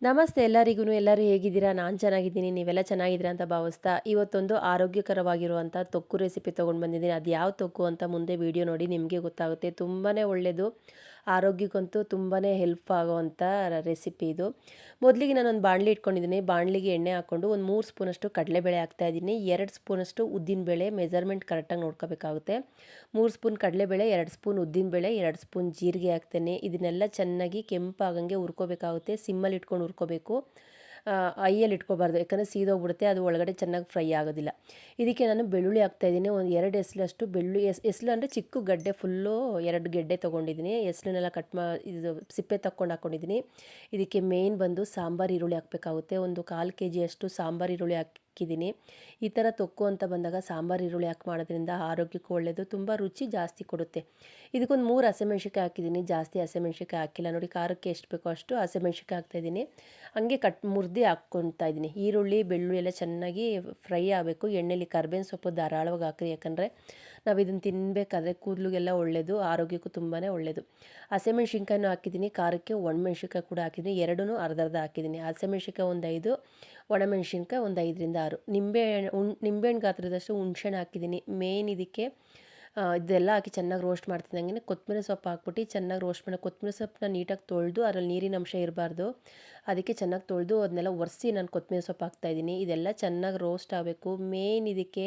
ನಮಸ್ತೆ ಎಲ್ಲರಿಗೂ. ಎಲ್ಲರೂ ಹೇಗಿದ್ದೀರಾ? ನಾನು ಚೆನ್ನಾಗಿದ್ದೀನಿ, ನೀವೆಲ್ಲ ಚೆನ್ನಾಗಿದ್ದೀರಾ ಅಂತ ಭಾವಿಸ್ತಾ ಇವತ್ತೊಂದು ಆರೋಗ್ಯಕರವಾಗಿರುವಂಥ ತೊಕ್ಕು ರೆಸಿಪಿ ತೊಗೊಂಡು ಬಂದಿದ್ದೀನಿ. ಅದು ಯಾವ ತೊಕ್ಕು ಅಂತ ಮುಂದೆ ವಿಡಿಯೋ ನೋಡಿ ನಿಮಗೆ ಗೊತ್ತಾಗುತ್ತೆ. ತುಂಬಾ ಒಳ್ಳೆಯದು, ಆರೋಗ್ಯಕ್ಕಂತೂ ತುಂಬಾ ಹೆಲ್ಪ್ ಆಗುವಂಥ ರೆಸಿಪಿ ಇದು. ಮೊದಲಿಗೆ ನಾನೊಂದು ಬಾಣಲಿ ಇಟ್ಕೊಂಡಿದ್ದೀನಿ. ಬಾಣಲಿಗೆ ಎಣ್ಣೆ ಹಾಕ್ಕೊಂಡು ಒಂದು 3 ಸ್ಪೂನಷ್ಟು ಕಡಲೆಬೇಳೆ ಹಾಕ್ತಾಯಿದ್ದೀನಿ. 2 ಸ್ಪೂನಷ್ಟು ಉದ್ದಿನಬೇಳೆ, ಮೆಜರ್ಮೆಂಟ್ ಕರೆಕ್ಟಾಗಿ ನೋಡ್ಕೋಬೇಕಾಗುತ್ತೆ. 3 ಸ್ಪೂನ್ ಕಡಲೆಬೇಳೆ, 2 ಸ್ಪೂನ್ ಉದ್ದಿನಬೇಳೆ, 2 ಸ್ಪೂನ್ ಜೀರಿಗೆ ಹಾಕ್ತೇನೆ. ಇದನ್ನೆಲ್ಲ ಚೆನ್ನಾಗಿ ಕೆಂಪಾಗಂಗೆ ಹುರ್ಕೋಬೇಕಾಗುತ್ತೆ. ಸಿಮ್ಮಲ್ಲಿ ಇಟ್ಕೊಂಡು ಹುರ್ಕೋಬೇಕು, ಐಯಲ್ಲಿ ಇಟ್ಕೋಬಾರ್ದು, ಯಾಕಂದರೆ ಸೀದೋಗ್ಬಿಡುತ್ತೆ, ಅದು ಒಳಗಡೆ ಚೆನ್ನಾಗಿ ಫ್ರೈ ಆಗೋದಿಲ್ಲ. ಇದಕ್ಕೆ ನಾನು ಬೆಳ್ಳುಳ್ಳಿ ಹಾಕ್ತಾಯಿದ್ದೀನಿ. ಒಂದು 2 ಎಸ್ಲಷ್ಟು ಬೆಳ್ಳುಳ್ಳಿ, ಎಸ್ಲು ಅಂದರೆ ಚಿಕ್ಕ ಗಡ್ಡೆ, ಫುಲ್ಲು 2 ಗೆಡ್ಡೆ ತೊಗೊಂಡಿದ್ದೀನಿ. ಎಸ್ಲನ್ನೆಲ್ಲ ಇದು ಸಿಪ್ಪೆ ತಕ್ಕೊಂಡು ಹಾಕ್ಕೊಂಡಿದ್ದೀನಿ. ಇದಕ್ಕೆ ಮೇಯ್ನ್ ಬಂದು ಸಾಂಬಾರು ಈರುಳ್ಳಿ ಹಾಕಬೇಕಾಗುತ್ತೆ. ಒಂದು 1/4 kg ಅಷ್ಟು ಸಾಂಬಾರು ಈರುಳ್ಳಿ ಹಾಕಿದ್ದೀನಿ. ಈ ಥರ ತೊಕ್ಕು ಅಂತ ಬಂದಾಗ ಸಾಂಬಾರು ಈರುಳ್ಳಿ ಹಾಕಿ ಮಾಡೋದ್ರಿಂದ ಆರೋಗ್ಯಕ್ಕೂ ಒಳ್ಳೆಯದು, ತುಂಬ ರುಚಿ ಜಾಸ್ತಿ ಕೊಡುತ್ತೆ. ಇದಕ್ಕೊಂದು 3 ಹಸಿಮೆಣ್ಸಿಕಾಯಿ ಹಾಕಿದ್ದೀನಿ. ಜಾಸ್ತಿ ಹಸಿಮೆಣ್ಸಿಕಾಯಿ ಹಾಕಿಲ್ಲ ನೋಡಿ, ಖಾರಕ್ಕೆ ಎಷ್ಟು ಬೇಕೋ ಅಷ್ಟು ಹಸಿಮೆಣ್ಸಿಕಾಯಿ ಹಾಕ್ತಾಯಿದ್ದೀನಿ. ಹಂಗೆ ಮುರಿದು ಹಾಕ್ಕೊತಾ ಇದ್ದೀನಿ. ಈರುಳ್ಳಿ ಬೆಳ್ಳುಳ್ಳಿ ಎಲ್ಲ ಚೆನ್ನಾಗಿ ಫ್ರೈ ಆಗಬೇಕು. ಎಣ್ಣೆಲಿ ಕರ್ಬೇವಿನ ಸೊಪ್ಪು ಧಾರಾಳವಾಗಿ ಹಾಕಿ, ಯಾಕಂದರೆ ನಾವು ಇದನ್ನು ತಿನ್ನಬೇಕಾದ್ರೆ ಕೂದಲಿಗೆಲ್ಲ ಒಳ್ಳೆಯದು, ಆರೋಗ್ಯಕ್ಕೂ ತುಂಬಾ ಒಳ್ಳೆಯದು. ಹಸಿಮೆಣ್ಸಿನ್ಕಾಯಿನೂ ಹಾಕಿದ್ದೀನಿ, ಖಾರಕ್ಕೆ ಒಣಮೆಣ್ಸಿನ್ಕಾಯಿ ಕೂಡ ಹಾಕಿದ್ದೀನಿ. ಎರಡೂ ಅರ್ಧ ಅರ್ಧ ಹಾಕಿದ್ದೀನಿ. ಹಸಿಮೆಣ್ಸಿನ್ಕಾಯಿ ಒಂದು 5, ಒಣಮೆಣ್ಸಿನ್ಕಾಯಿ ಒಂದು 5ರಿಂದ 6, ನಿಂಬೆಹಣ್ಣು ಗಾತ್ರದಷ್ಟು ಹುಣ್ಸೆಹಣ್ಣು ಹಾಕಿದ್ದೀನಿ. ಮೇನ್ ಇದಕ್ಕೆ ಇದೆಲ್ಲ ಹಾಕಿ ಚೆನ್ನಾಗಿ ರೋಸ್ಟ್ ಮಾಡ್ತಿದ್ದಂಗೆ ಕೊತ್ತಂಬರಿ ಸೊಪ್ಪು ಹಾಕ್ಬಿಟ್ಟು ಚೆನ್ನಾಗಿ ರೋಸ್ಟ್ ಮಾಡಿ, ಕೊತ್ತಂಬರಿ ಸೊಪ್ಪನ್ನ ನೀಟಾಗಿ ತೊಳೆದು, ಅದರಲ್ಲಿ ನೀರಿನ ಅಂಶ ಇರಬಾರ್ದು, ಅದಕ್ಕೆ ಚೆನ್ನಾಗಿ ತೊಳೆದು ಅದನ್ನೆಲ್ಲ ಒರೆಸಿ ನಾನು ಕೊತ್ತಂಬರಿ ಸೊಪ್ಪು ಹಾಕ್ತಾಯಿದ್ದೀನಿ. ಇದೆಲ್ಲ ಚೆನ್ನಾಗಿ ರೋಸ್ಟ್ ಆಗಬೇಕು. ಮೇನ್ ಇದಕ್ಕೆ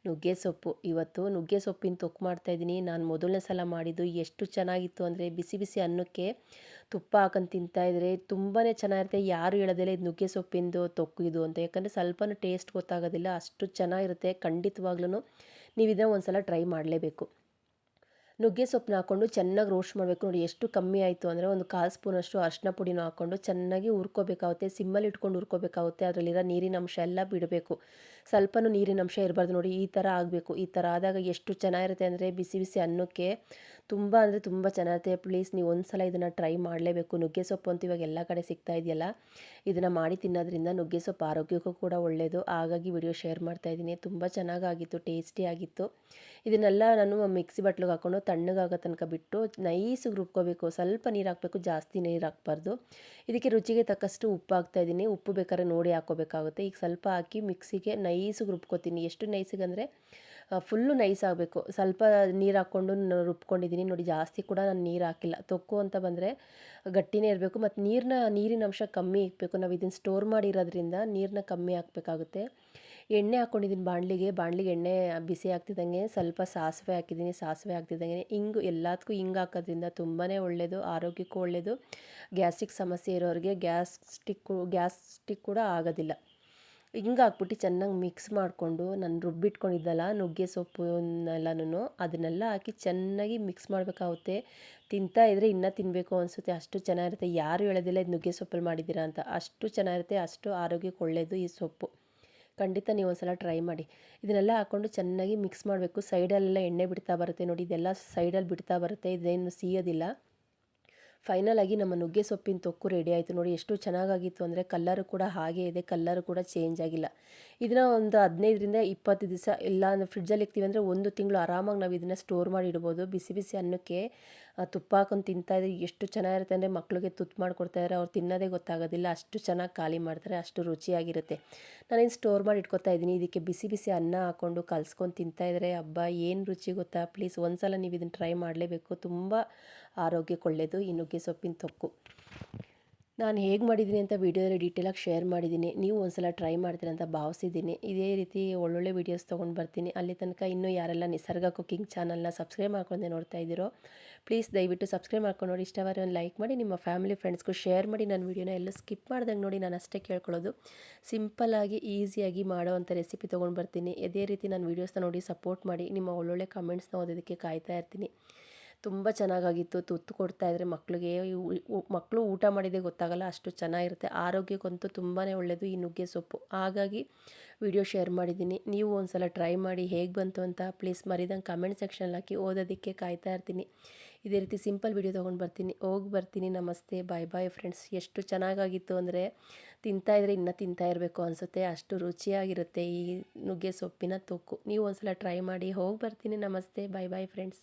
ನುಗ್ಗೆ ಸೊಪ್ಪು, ಇವತ್ತು ನುಗ್ಗೆ ಸೊಪ್ಪಿನ ತೊಕ್ಕು ಮಾಡ್ತಾಯಿದ್ದೀನಿ. ನಾನು ಮೊದಲನೇ ಸಲ ಮಾಡಿದ್ದು ಎಷ್ಟು ಚೆನ್ನಾಗಿತ್ತು ಅಂದರೆ, ಬಿಸಿ ಬಿಸಿ ಅನ್ನಕ್ಕೆ ತುಪ್ಪ ಹಾಕೊಂಡು ತಿಂತಾಯಿದ್ರೆ ತುಂಬಾ ಚೆನ್ನಾಗಿರುತ್ತೆ. ಯಾರು ಹೇಳೋದಿಲ್ಲ ಇದು ನುಗ್ಗೆ ಸೊಪ್ಪಿಂದು ತೊಕ್ಕು ಇದು ಅಂತ, ಯಾಕಂದರೆ ಸ್ವಲ್ಪನೂ ಟೇಸ್ಟ್ ಗೊತ್ತಾಗೋದಿಲ್ಲ, ಅಷ್ಟು ಚೆನ್ನಾಗಿರುತ್ತೆ. ಖಂಡಿತವಾಗ್ಲೂ ನೀವು ಇದನ್ನು ಒಂದು ಸಲ ಟ್ರೈ ಮಾಡಲೇಬೇಕು. ನುಗ್ಗೆ ಸೊಪ್ಪನ್ನ ಹಾಕ್ಕೊಂಡು ಚೆನ್ನಾಗಿ ರೋಸ್ಟ್ ಮಾಡಬೇಕು. ನೋಡಿ ಎಷ್ಟು ಕಮ್ಮಿ ಆಯಿತು ಅಂದರೆ, ಒಂದು 1/4 ಸ್ಪೂನಷ್ಟು ಅರಿಶಿನ ಪುಡಿನ ಹಾಕ್ಕೊಂಡು ಚೆನ್ನಾಗಿ ಹುರ್ಕೋಬೇಕಾಗುತ್ತೆ. ಸಿಮ್ಮಲ್ಲಿ ಇಟ್ಕೊಂಡು ಹುರ್ಕೋಬೇಕಾಗುತ್ತೆ. ಅದರಲ್ಲಿರೋ ನೀರಿನ ಅಂಶ ಎಲ್ಲ ಬಿಡಬೇಕು, ಸ್ವಲ್ಪನೂ ನೀರಿನ ಅಂಶ ಇರಬಾರ್ದು. ನೋಡಿ ಈ ಥರ ಆಗಬೇಕು. ಈ ಥರ ಆದಾಗ ಎಷ್ಟು ಚೆನ್ನಾಗಿರುತ್ತೆ ಅಂದರೆ, ಬಿಸಿ ಬಿಸಿ ಅನ್ನಕ್ಕೆ ತುಂಬ ಅಂದರೆ ತುಂಬ ಚೆನ್ನಾಗಿರುತ್ತೆ. ಪ್ಲೀಸ್ ನೀವು ಒಂದು ಸಲ ಇದನ್ನು ಟ್ರೈ ಮಾಡಲೇಬೇಕು. ನುಗ್ಗೆ ಸೊಪ್ಪು ಅಂತೂ ಇವಾಗ ಎಲ್ಲ ಕಡೆ ಸಿಗ್ತಾ ಇದೆಯಲ್ಲ, ಇದನ್ನು ಮಾಡಿ ತಿನ್ನೋದ್ರಿಂದ ನುಗ್ಗೆ ಸೊಪ್ಪು ಆರೋಗ್ಯಕ್ಕೂ ಕೂಡ ಒಳ್ಳೆಯದು. ಹಾಗಾಗಿ ವಿಡಿಯೋ ಶೇರ್ ಮಾಡ್ತಾಯಿದ್ದೀನಿ. ತುಂಬ ಚೆನ್ನಾಗಾಗಿತ್ತು, ಟೇಸ್ಟಿಯಾಗಿತ್ತು. ಇದನ್ನೆಲ್ಲ ನಾನು ಮಿಕ್ಸಿ ಬಟ್ಲಿಗೆ ಹಾಕ್ಕೊಂಡು ತಣ್ಣಗಾಗೋ ತನಕ ಬಿಟ್ಟು ನೈಸಿಗೆ ರುಬ್ಕೋಬೇಕು. ಸ್ವಲ್ಪ ನೀರು ಹಾಕಬೇಕು, ಜಾಸ್ತಿ ನೀರು ಹಾಕ್ಬಾರ್ದು. ಇದಕ್ಕೆ ರುಚಿಗೆ ತಕ್ಕಷ್ಟು ಉಪ್ಪು ಹಾಕ್ತಾಯಿದ್ದೀನಿ. ಉಪ್ಪು ಬೇಕಾದ್ರೆ ನೋಡಿ ಹಾಕ್ಕೋಬೇಕಾಗುತ್ತೆ. ಈಗ ಸ್ವಲ್ಪ ಹಾಕಿ ಮಿಕ್ಸಿಗೆ ನೈಸಿಗೆ ರುಬ್ಕೋತೀನಿ. ಎಷ್ಟು ನೈಸಿಗೆ ಅಂದರೆ ಫುಲ್ಲು ನೈಸ್ ಆಗಬೇಕು. ಸ್ವಲ್ಪ ನೀರು ಹಾಕ್ಕೊಂಡು ರುಬ್ಕೊಂಡಿದ್ದೀನಿ ನೋಡಿ. ಜಾಸ್ತಿ ಕೂಡ ನಾನು ನೀರು ಹಾಕಿಲ್ಲ. ತೊಕ್ಕು ಅಂತ ಬಂದರೆ ಗಟ್ಟಿನೇ ಇರಬೇಕು, ಮತ್ತು ನೀರಿನ ಅಂಶ ಕಮ್ಮಿ ಇರಬೇಕು. ನಾವು ಇದನ್ನು ಸ್ಟೋರ್ ಮಾಡಿರೋದ್ರಿಂದ ನೀರನ್ನ ಕಮ್ಮಿ ಹಾಕಬೇಕಾಗುತ್ತೆ. ಎಣ್ಣೆ ಹಾಕ್ಕೊಂಡಿದ್ದೀನಿ ಬಾಣಲಿಗೆ ಎಣ್ಣೆ ಬಿಸಿ ಆಗ್ತಿದ್ದಂಗೆ ಸ್ವಲ್ಪ ಸಾಸಿವೆ ಹಾಕಿದ್ದೀನಿ. ಸಾಸಿವೆ ಹಾಕ್ತಿದ್ದಂಗೆ ಎಲ್ಲದಕ್ಕೂ ಹಿಂಗೆ ಹಾಕೋದ್ರಿಂದ ತುಂಬಾ ಒಳ್ಳೆಯದು, ಆರೋಗ್ಯಕ್ಕೂ ಒಳ್ಳೆಯದು. ಗ್ಯಾಸ್ಟ್ರಿಕ್ ಸಮಸ್ಯೆ ಇರೋರಿಗೆ ಗ್ಯಾಸ್ಟ್ರಿಕ್ ಕೂಡ ಆಗೋದಿಲ್ಲ. ಹಿಂಗೆ ಹಾಕ್ಬಿಟ್ಟು ಚೆನ್ನಾಗಿ ಮಿಕ್ಸ್ ಮಾಡಿಕೊಂಡು, ನಾನು ರುಬ್ಬಿಟ್ಕೊಂಡಿದ್ದಲ್ಲ ನುಗ್ಗೆ ಸೊಪ್ಪುನೆಲ್ಲನೂ ಅದನ್ನೆಲ್ಲ ಹಾಕಿ ಚೆನ್ನಾಗಿ ಮಿಕ್ಸ್ ಮಾಡಬೇಕಾಗುತ್ತೆ. ತಿಂತಾಯಿದ್ರೆ ಇನ್ನೂ ತಿನ್ನಬೇಕು ಅನಿಸುತ್ತೆ, ಅಷ್ಟು ಚೆನ್ನಾಗಿರುತ್ತೆ. ಯಾರು ಹೇಳೋದಿಲ್ಲ ಇದು ನುಗ್ಗೆ ಸೊಪ್ಪಲ್ಲಿ ಮಾಡಿದ್ದೀರಾ ಅಂತ, ಅಷ್ಟು ಚೆನ್ನಾಗಿರುತ್ತೆ, ಅಷ್ಟು ಆರೋಗ್ಯಕ್ಕೆ ಒಳ್ಳೆಯದು ಈ ಸೊಪ್ಪು. ಖಂಡಿತ ನೀವು ಒಂದು ಸಲ ಟ್ರೈ ಮಾಡಿ. ಇದನ್ನೆಲ್ಲ ಹಾಕ್ಕೊಂಡು ಚೆನ್ನಾಗಿ ಮಿಕ್ಸ್ ಮಾಡಬೇಕು. ಸೈಡಲ್ಲೆಲ್ಲ ಎಣ್ಣೆ ಬಿಡ್ತಾ ಬರುತ್ತೆ ನೋಡಿ, ಇದೆಲ್ಲ ಸೈಡಲ್ಲಿ ಬಿಡ್ತಾ ಬರುತ್ತೆ, ಇದೇನು ಸಿಯೋದಿಲ್ಲ. ಫೈನಲ್ ಆಗಿ ನಮ್ಮ ನುಗ್ಗೆ ಸೊಪ್ಪಿನ ತೊಕ್ಕು ರೆಡಿ ಆಯಿತು ನೋಡಿ. ಎಷ್ಟು ಚೆನ್ನಾಗಾಗಿತ್ತು ಅಂದರೆ, ಕಲ್ಲರು ಕೂಡ ಹಾಗೇ ಇದೆ, ಕಲ್ಲರು ಕೂಡ ಚೇಂಜ್ ಆಗಿಲ್ಲ. ಇದನ್ನು ಒಂದು 15ರಿಂದ 20 ದಿವಸ, ಇಲ್ಲ ಅಂದರೆ ಫ್ರಿಡ್ಜಲ್ಲಿ ಇಕ್ತೀವಿ ಅಂದರೆ 1 ತಿಂಗಳು ಆರಾಮಾಗಿ ನಾವು ಇದನ್ನು ಸ್ಟೋರ್ ಮಾಡಿ ಇಡ್ಬೋದು. ಬಿಸಿ ಬಿಸಿ ಅನ್ನಕ್ಕೆ ತುಪ್ಪ ಹಾಕೊಂಡು ತಿಂತಾಯಿದ್ರೆ ಎಷ್ಟು ಚೆನ್ನಾಗಿರುತ್ತೆ ಅಂದರೆ, ಮಕ್ಕಳಿಗೆ ತುತ್ತು ಮಾಡಿಕೊಡ್ತಾಯಿದ್ರೆ ಅವ್ರು ತಿನ್ನೋದೇ ಗೊತ್ತಾಗೋದಿಲ್ಲ, ಅಷ್ಟು ಚೆನ್ನಾಗಿ ಖಾಲಿ ಮಾಡ್ತಾರೆ, ಅಷ್ಟು ರುಚಿಯಾಗಿರುತ್ತೆ. ನಾನೇನು ಸ್ಟೋರ್ ಮಾಡಿ ಇಟ್ಕೊತಾ ಇದ್ದೀನಿ. ಇದಕ್ಕೆ ಬಿಸಿ ಬಿಸಿ ಅನ್ನ ಹಾಕ್ಕೊಂಡು ಕಲ್ಸ್ಕೊಂಡು ತಿಂತಾಯಿದ್ರೆ ಹಬ್ಬ ಏನು ರುಚಿ ಗೊತ್ತಾ. ಪ್ಲೀಸ್ ಒಂದು ಸಲ ನೀವು ಇದನ್ನು ಟ್ರೈ ಮಾಡಲೇಬೇಕು. ತುಂಬ ಆರೋಗ್ಯಕ್ಕೆ ಒಳ್ಳೆಯದು ಈ ನುಗ್ಗೆ ಸೊಪ್ಪಿನ ತೊಕ್ಕು. ನಾನು ಹೇಗೆ ಮಾಡಿದ್ದೀನಿ ಅಂತ ವೀಡಿಯೋದಲ್ಲಿ ಡೀಟೇಲಾಗಿ ಶೇರ್ ಮಾಡಿದ್ದೀನಿ. ನೀವು ಒಂದು ಸಲ ಟ್ರೈ ಮಾಡ್ತೀರ ಅಂತ ಭಾವಿಸಿದ್ದೀನಿ. ಇದೇ ರೀತಿ ಒಳ್ಳೊಳ್ಳೆ ವೀಡಿಯೋಸ್ ತೊಗೊಂಡು ಬರ್ತೀನಿ. ಅಲ್ಲಿ ತನಕ ಇನ್ನೂ ಯಾರೆಲ್ಲ ನಿಸರ್ಗ ಕುಕಿಂಗ್ ಚಾನಲ್ನ ಸಬ್ಸ್ಕ್ರೈಬ್ ಮಾಡ್ಕೊಂಡೆ ನೋಡ್ತಾ ಇದ್ದೀರೋ, ಪ್ಲೀಸ್ ದಯವಿಟ್ಟು ಸಬ್ಸ್ಕ್ರೈಬ್ ಮಾಡ್ಕೊಂಡು ನೋಡಿ. ಇಷ್ಟವಾದರೆ ಒಂದು ಲೈಕ್ ಮಾಡಿ, ನಿಮ್ಮ ಫ್ಯಾಮಿಲಿ ಫ್ರೆಂಡ್ಸ್ಗೂ ಶೇರ್ ಮಾಡಿ. ನನ್ನ ವೀಡಿಯೋನ ಎಲ್ಲ ಸ್ಕಿಪ್ ಮಾಡ್ದಂಗೆ ನೋಡಿ, ನಾನು ಅಷ್ಟೇ ಕೇಳ್ಕೊಳ್ಳೋದು. ಸಿಂಪಲ್ಲಾಗಿ ಈಸಿಯಾಗಿ ಮಾಡೋವಂಥ ರೆಸಿಪಿ ತೊಗೊಂಡು ಬರ್ತೀನಿ. ಇದೇ ರೀತಿ ನನ್ನ ವೀಡಿಯೋಸ್ನ ನೋಡಿ ಸಪೋರ್ಟ್ ಮಾಡಿ. ನಿಮ್ಮ ಒಳ್ಳೊಳ್ಳೆ ಕಮೆಂಟ್ಸ್ನ ಓದೋದಕ್ಕೆ ಕಾಯ್ತಾ ಇರ್ತೀನಿ. ತುಂಬ ಚೆನ್ನಾಗಾಗಿತ್ತು. ತುತ್ತು ಕೊಡ್ತಾಯಿದ್ರೆ ಮಕ್ಕಳಿಗೆ, ಮಕ್ಕಳು ಊಟ ಮಾಡಿದ್ದೇ ಗೊತ್ತಾಗಲ್ಲ, ಅಷ್ಟು ಚೆನ್ನಾಗಿರುತ್ತೆ. ಆರೋಗ್ಯಕ್ಕಂತೂ ತುಂಬಾ ಒಳ್ಳೆಯದು ಈ ನುಗ್ಗೆ ಸೊಪ್ಪು. ಹಾಗಾಗಿ ವಿಡಿಯೋ ಶೇರ್ ಮಾಡಿದ್ದೀನಿ. ನೀವು ಒಂದು ಸಲ ಟ್ರೈ ಮಾಡಿ, ಹೇಗೆ ಬಂತು ಅಂತ ಪ್ಲೀಸ್ ಮರಿದಂಗೆ ಕಮೆಂಟ್ ಸೆಕ್ಷನಲ್ಲಿ ಹಾಕಿ, ಓದೋದಕ್ಕೆ ಕಾಯ್ತಾ ಇರ್ತೀನಿ. ಇದೇ ರೀತಿ ಸಿಂಪಲ್ ವಿಡಿಯೋ ತೊಗೊಂಡು ಬರ್ತೀನಿ. ನಮಸ್ತೆ, ಬಾಯ್ ಬಾಯ್ ಫ್ರೆಂಡ್ಸ್. ಎಷ್ಟು ಚೆನ್ನಾಗಾಗಿತ್ತು ಅಂದರೆ, ತಿಂತಾಯಿದ್ರೆ ಇನ್ನೂ ತಿಂತಾ ಇರಬೇಕು ಅನಿಸುತ್ತೆ, ಅಷ್ಟು ರುಚಿಯಾಗಿರುತ್ತೆ ಈ ನುಗ್ಗೆ ಸೊಪ್ಪಿನ ತೊಕ್ಕು. ನೀವು ಒಂದು ಸಲ ಟ್ರೈ ಮಾಡಿ. ಬರ್ತೀನಿ. ನಮಸ್ತೆ, ಬಾಯ್ ಬಾಯ್ ಫ್ರೆಂಡ್ಸ್.